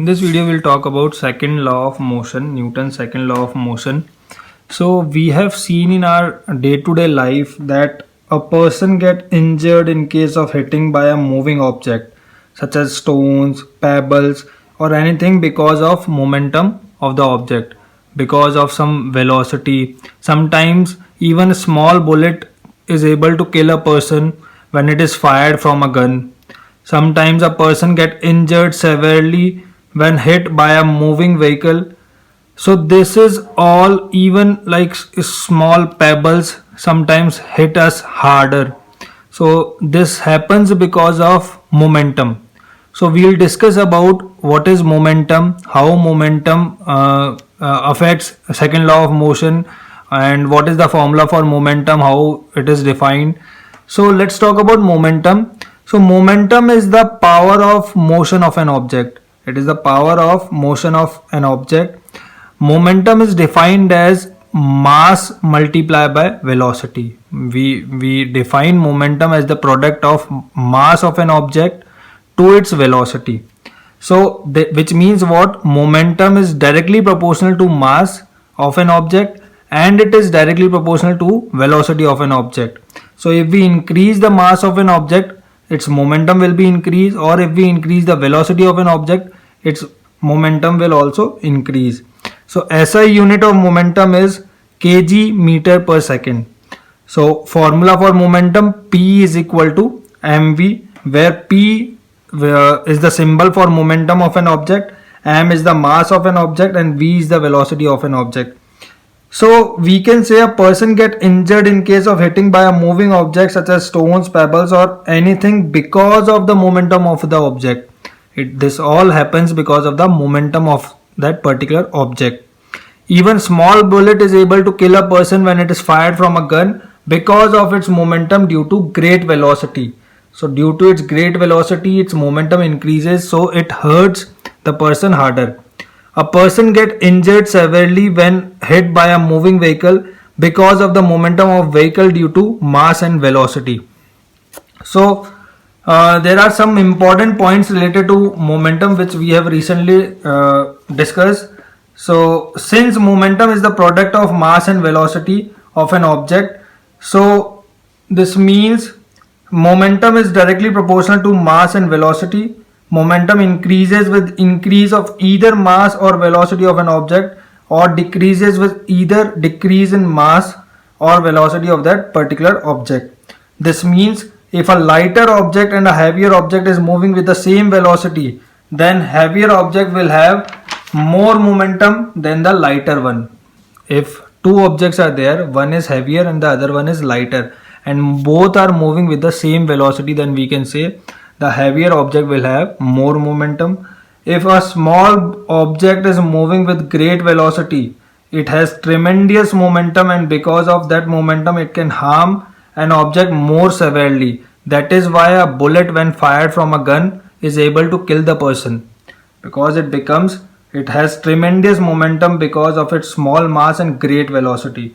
In this video, we'll talk about second law of motion, Newton's second law of motion. So we have seen in our day-to-day life that a person get injured in case of hitting by a moving object such as stones, pebbles or anything because of momentum of the object, because of some velocity. Sometimes even a small bullet is able to kill a person when it is fired from a gun. Sometimes a person get injured severely when hit by a moving vehicle. So this is all, even like small pebbles sometimes hit us harder. So this happens because of momentum. So we'll discuss about what is momentum, how momentum affects second law of motion, and what is the formula for momentum, how it is defined. So let's talk about momentum. So momentum is the power of motion of an object. It is the power of motion of an object. Momentum is defined as mass multiplied by velocity. We define momentum as the product of mass of an object to its velocity. So which means what? Momentum is directly proportional to mass of an object and it is directly proportional to velocity of an object. So if we increase the mass of an object, its momentum will be increased, or if we increase the velocity of an object, its momentum will also increase. So SI unit of momentum is kg meter per second. So formula for momentum, P is equal to mv, where P is the symbol for momentum of an object, m is the mass of an object and v is the velocity of an object. So we can say a person get injured in case of hitting by a moving object such as stones, pebbles or anything because of the momentum of the object. This all happens because of the momentum of that particular object. Even small bullet is able to kill a person when it is fired from a gun because of its momentum due to great velocity. So due to its great velocity, its momentum increases, so it hurts the person harder. A person get injured severely when hit by a moving vehicle because of the momentum of vehicle due to mass and velocity. So there are some important points related to momentum which we have recently discussed. So since momentum is the product of mass and velocity of an object, so this means momentum is directly proportional to mass and velocity. Momentum increases with increase of either mass or velocity of an object, or decreases with either decrease in mass or velocity of that particular object. This means if a lighter object and a heavier object is moving with the same velocity, then heavier object will have more momentum than the lighter one. If two objects are there, one is heavier and the other one is lighter, and both are moving with the same velocity, then we can say the heavier object will have more momentum. If a small object is moving with great velocity, it has tremendous momentum, and because of that momentum it can harm an object more severely. That is why a bullet when fired from a gun is able to kill the person, because it has tremendous momentum because of its small mass and great velocity.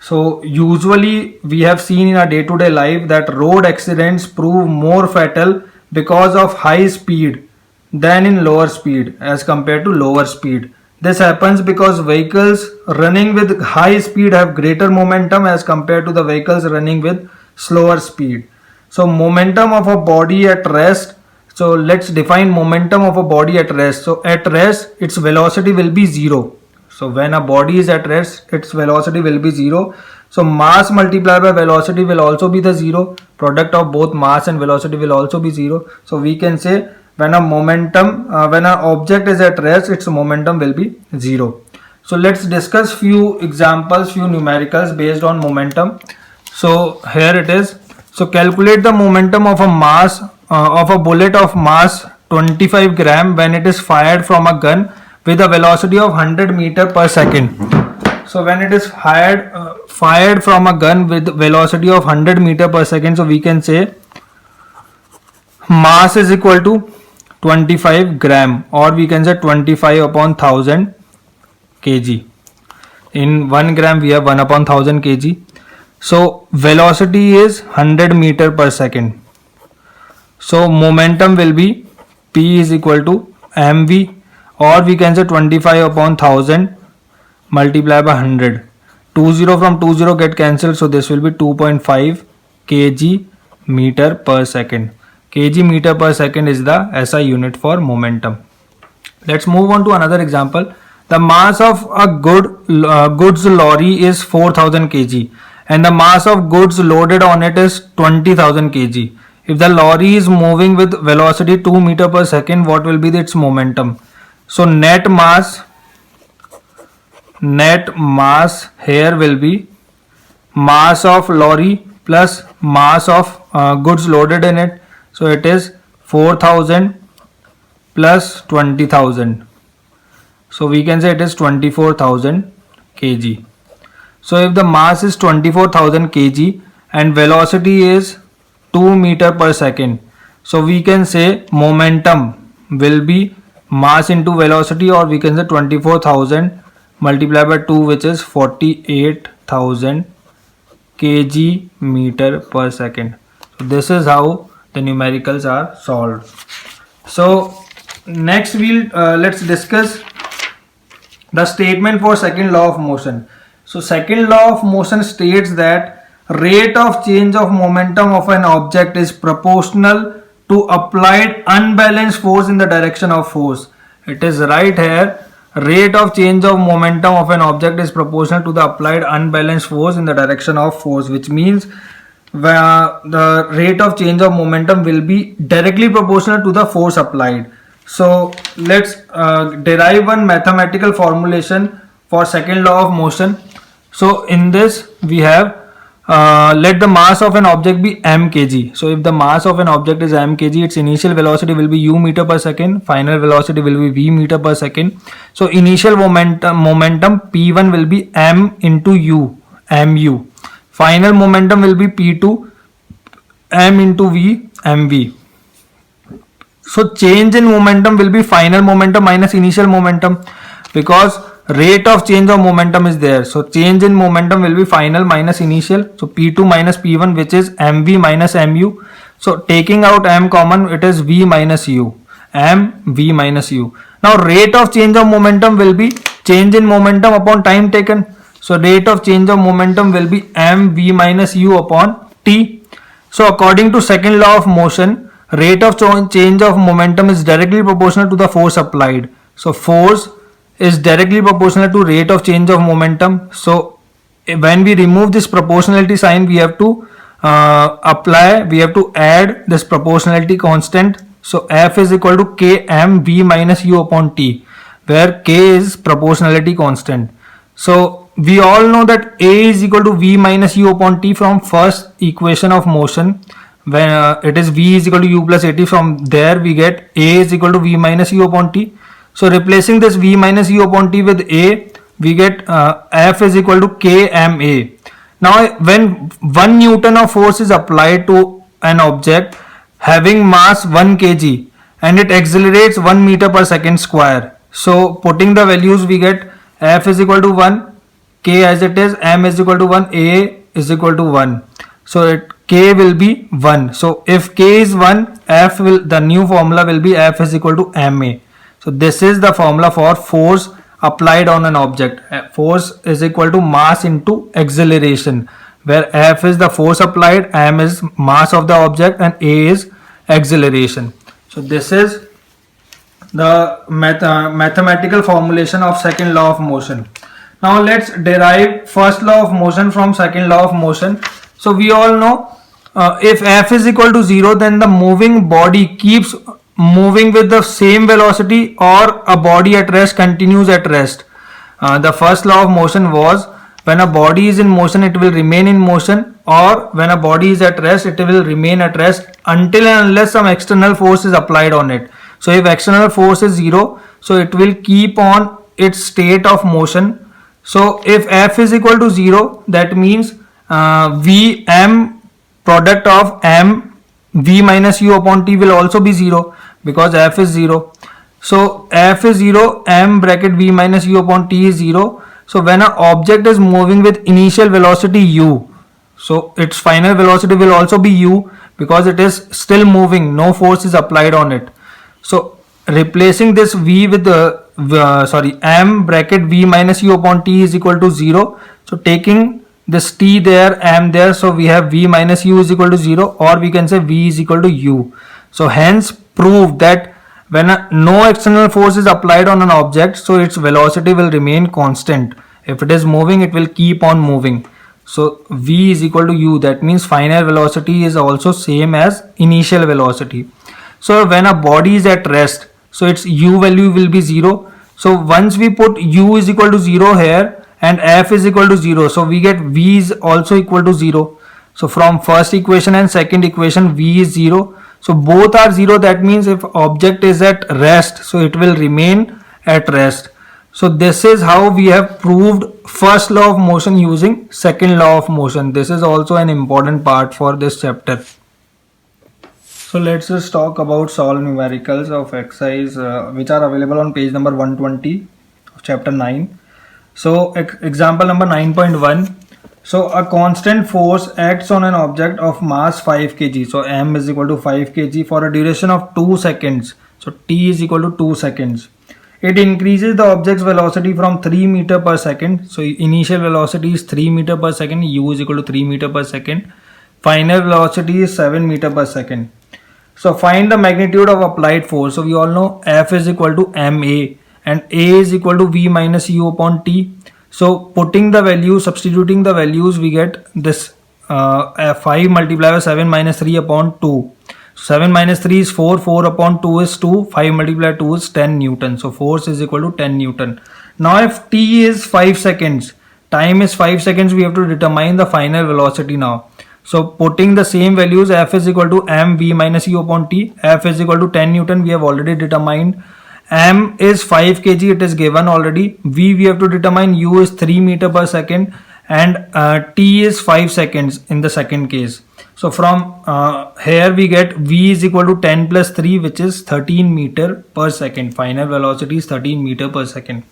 So usually we have seen in our day-to-day life that road accidents prove more fatal because of high speed than in lower speed as compared to lower speed. This happens because vehicles running with high speed have greater momentum as compared to the vehicles running with slower speed. So momentum of a body at rest. So let's define momentum of a body at rest. So at rest, its velocity will be zero. So when a body is at rest, its velocity will be zero. So mass multiplied by velocity will also be the zero. Product of both mass and velocity will also be zero. So we can say when when an object is at rest, its momentum will be zero. So let's discuss few examples, few numericals based on momentum. So here it is. So calculate the momentum of a mass of a bullet of mass 25 gram when it is fired from a gun with a velocity of 100 meter per second. So when it is fired from a gun with velocity of 100 meter per second, so we can say mass is equal to 25 gram, or we can say 25 upon 1000 kg. In 1 gram we have 1 upon 1000 kg. So velocity is 100 meter per second. So momentum will be P is equal to mv, or we can say 25 upon 1000 multiply by 100. 20 from 20 get cancelled, so this will be 2.5 kg meter per second. Kg meter per second is the SI unit for momentum. Let's move on to another example. The mass of a goods lorry is 4000 kg and the mass of goods loaded on it is 20,000 kg. If the lorry is moving with velocity 2 meter per second, what will be its momentum? So net mass here will be mass of lorry plus mass of goods loaded in it. So it is 4000 plus 20,000. So we can say it is 24,000 kg. So if the mass is 24,000 kg and velocity is 2 meter per second, so we can say momentum will be mass into velocity, or we can say 24,000 multiplied by 2, which is 48,000 kg meter per second. So this is how the numericals are solved. So next let's discuss the statement for second law of motion. So second law of motion states that rate of change of momentum of an object is proportional to applied unbalanced force in the direction of force. It is right here. Rate of change of momentum of an object is proportional to the applied unbalanced force in the direction of force, which means the rate of change of momentum will be directly proportional to the force applied. So let's derive one mathematical formulation for second law of motion. So in this we have let the mass of an object be m kg. So if the mass of an object is m kg, its initial velocity will be u meter per second, final velocity will be v meter per second. So initial momentum p1 will be m into u, mu. Final momentum will be p2 m into v, mv. So change in momentum will be final momentum minus initial momentum, because rate of change of momentum is there. So change in momentum will be final minus initial. So p2 minus p1, which is mv minus mu. So taking out m common, it is v minus u, mv minus u. Now rate of change of momentum will be change in momentum upon time taken. So rate of change of momentum will be mv minus u upon t. So according to second law of motion, rate of change of momentum is directly proportional to the force applied. So force is directly proportional to rate of change of momentum. So when we remove this proportionality sign, we have to add this proportionality constant. So F is equal to Km V minus U upon T, where K is proportionality constant. So we all know that A is equal to V minus U upon T from first equation of motion. When it is V is equal to U plus AT, from there we get A is equal to V minus U upon T. So replacing this V minus U upon T with A, we get F is equal to Kma. Now when 1 Newton of force is applied to an object having mass 1 kg and it accelerates 1 meter per second square. So putting the values, we get F is equal to 1, K as it is, M is equal to 1, A is equal to 1. So K will be 1. So if K is 1, the new formula will be F is equal to Ma. So this is the formula for force applied on an object. Force is equal to mass into acceleration, where F is the force applied, M is mass of the object, and A is acceleration. So this is the mathematical formulation of second law of motion. Now let's derive first law of motion from second law of motion. So we all know if F is equal to 0, then the moving body keeps moving with the same velocity, or a body at rest continues at rest. The first law of motion was when a body is in motion, it will remain in motion, or when a body is at rest, it will remain at rest until and unless some external force is applied on it. So if external force is 0, so it will keep on its state of motion. So if F is equal to 0, that means Vm product of M V minus U upon T will also be 0, because F is 0. So F is 0, M bracket V minus U upon T is 0. So when an object is moving with initial velocity U, so its final velocity will also be U, because it is still moving, no force is applied on it. So replacing this v with m bracket v minus u upon t is equal to 0. So taking this t there, m there, so we have v minus u is equal to 0, or we can say v is equal to u. So hence prove that when no external force is applied on an object, so its velocity will remain constant. If it is moving, it will keep on moving. So v is equal to u, that means final velocity is also same as initial velocity. So when a body is at rest, so its u value will be 0. So once we put u is equal to 0 here and f is equal to 0, so we get v is also equal to 0. So from first equation and second equation, v is 0. So both are 0, that means if object is at rest, so it will remain at rest. So this is how we have proved first law of motion using second law of motion. This is also an important part for this chapter. So let's just talk about solve numericals of exercise which are available on page number 120 of chapter 9. So example number 9.1. So a constant force acts on an object of mass 5 kg. So m is equal to 5 kg for a duration of 2 seconds. So t is equal to 2 seconds. It increases the object's velocity from 3 meter per second. So initial velocity is 3 meter per second. U is equal to 3 meter per second. Final velocity is 7 meter per second. So find the magnitude of applied force. So we all know F is equal to ma and A is equal to V minus U upon T. So putting the value, substituting the values, we get this 5 multiplied by 7 minus 3 upon 2. 7 minus 3 is 4, 4 upon 2 is 2, 5 multiplied 2 is 10 Newton. So force is equal to 10 Newton. Now if t is 5 seconds, time is 5 seconds, we have to determine the final velocity now. So putting the same values, F is equal to m v minus u upon t, F is equal to 10 Newton, we have already determined. M is 5 kg, it is given already. V we have to determine, U is 3 meter per second, and t is 5 seconds in the second case. So from here we get V is equal to 10 plus 3, which is 13 meter per second. Final velocity is 13 meter per second.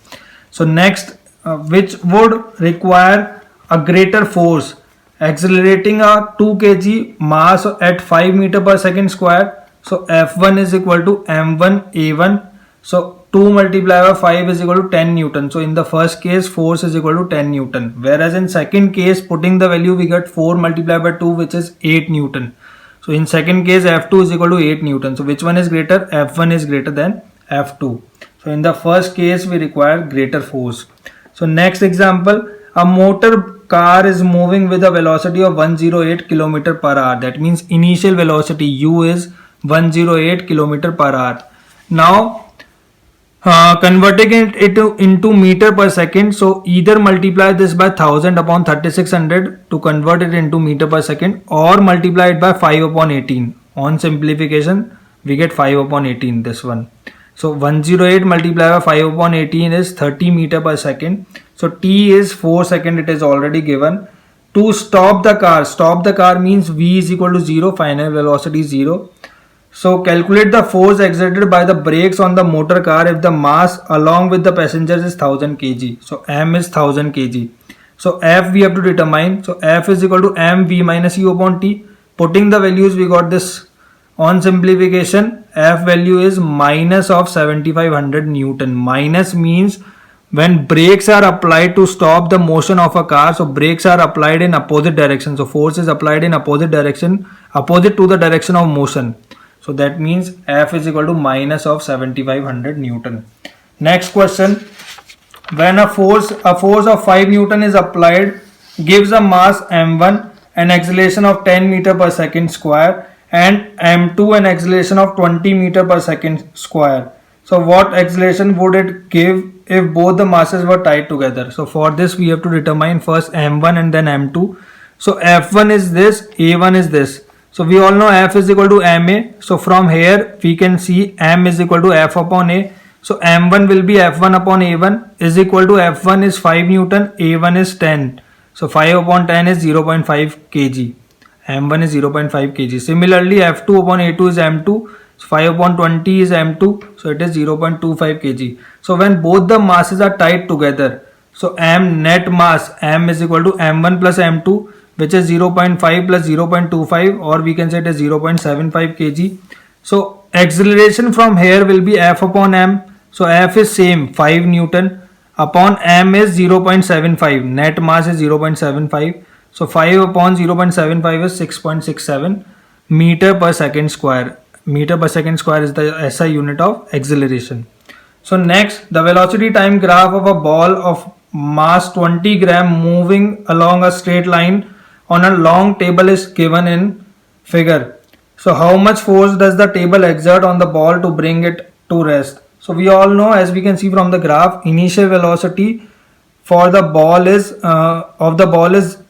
So next, which would require a greater force, accelerating a 2 kg mass at 5 meter per second square. So F1 is equal to M1 A1. So 2 multiplied by 5 is equal to 10 Newton. So in the first case, force is equal to 10 Newton. Whereas in second case, putting the value, we get 4 multiplied by 2, which is 8 Newton. So in second case, F2 is equal to 8 Newton. So which one is greater? F1 is greater than F2. So in the first case, we require greater force. So next example, a motor car is moving with a velocity of 108 km per hour. That means initial velocity U is 108 km per hour. Now converting it into meter per second, so either multiply this by 1000 upon 3600 to convert it into meter per second, or multiply it by 5 upon 18. On simplification, we get 5 upon 18, this one. So 108 multiplied by 5 upon 18 is 30 meter per second. So t is 4 seconds, it is already given. To stop the car means v is equal to 0, final velocity is 0. So calculate the force exerted by the brakes on the motor car if the mass along with the passengers is 1000 kg. So m is 1000 kg. So F we have to determine. So F is equal to m v minus u upon t. Putting the values, we got this. On simplification, F value is minus of 7500 Newton. Minus means when brakes are applied to stop the motion of a car, so brakes are applied in opposite direction. So force is applied in opposite direction, opposite to the direction of motion. So that means F is equal to minus of 7500 Newton. Next question. When a force of 5 Newton is applied, gives a mass m1, an acceleration of 10 meter per second square, and m2 an acceleration of 20 meter per second square. So what acceleration would it give if both the masses were tied together? So for this we have to determine first m1 and then m2. So f1 is this, a1 is this. So we all know F is equal to ma. So from here we can see m is equal to F upon a. So m1 will be F1 upon a1 is equal to F1 is 5 Newton, a1 is 10. So 5 upon 10 is 0.5 kg. m1 is 0.5 kg. Similarly, F2 upon a2 is m2. So 5 upon 20 is m2. So it is 0.25 kg. So when both the masses are tied together, so m net mass, m is equal to m1 plus m2, which is 0.5 plus 0.25, or we can say it is 0.75 kg. So acceleration from here will be F upon m. So F is same 5 Newton upon m is 0.75. Net mass is 0.75. So 5 upon 0.75 is 6.67 meter per second square. Meter per second square is the SI unit of acceleration. So next, the velocity time graph of a ball of mass 20 gram moving along a straight line on a long table is given in figure. So how much force does the table exert on the ball to bring it to rest? So we all know, as we can see from the graph, initial velocity for the ball is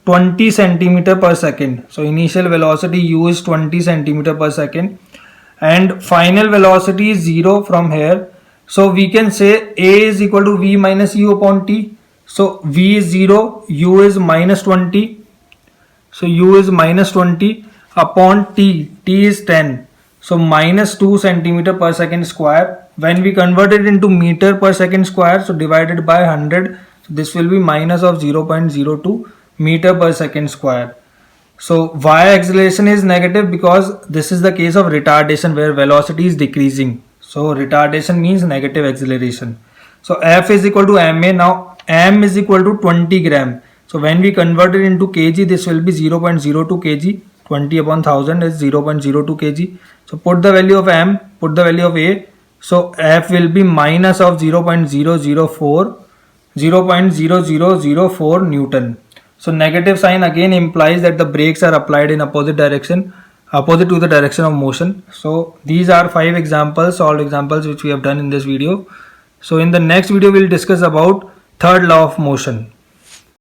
20 centimeter per second. So initial velocity u is 20 centimeter per second and final velocity is 0 from here. So we can say A is equal to V minus U upon T. So V is 0, U is minus 20. So U is minus 20 upon T. T is 10. So minus 2 centimeter per second square. When we convert it into meter per second square, so divided by 100, so this will be minus of 0.02 meter per second square. So why acceleration is negative? Because this is the case of retardation where velocity is decreasing. So retardation means negative acceleration. So F is equal to ma. Now m is equal to 20 gram. So when we convert it into kg, this will be 0.02 kg. 20 upon 1000 is 0.02 kg. So put the value of m, put the value of a. So F will be minus of 0.0004 Newton. So negative sign again implies that the brakes are applied in opposite direction, opposite to the direction of motion. So these are 5 examples, solved examples which we have done in this video. So in the next video we'll discuss about third law of motion.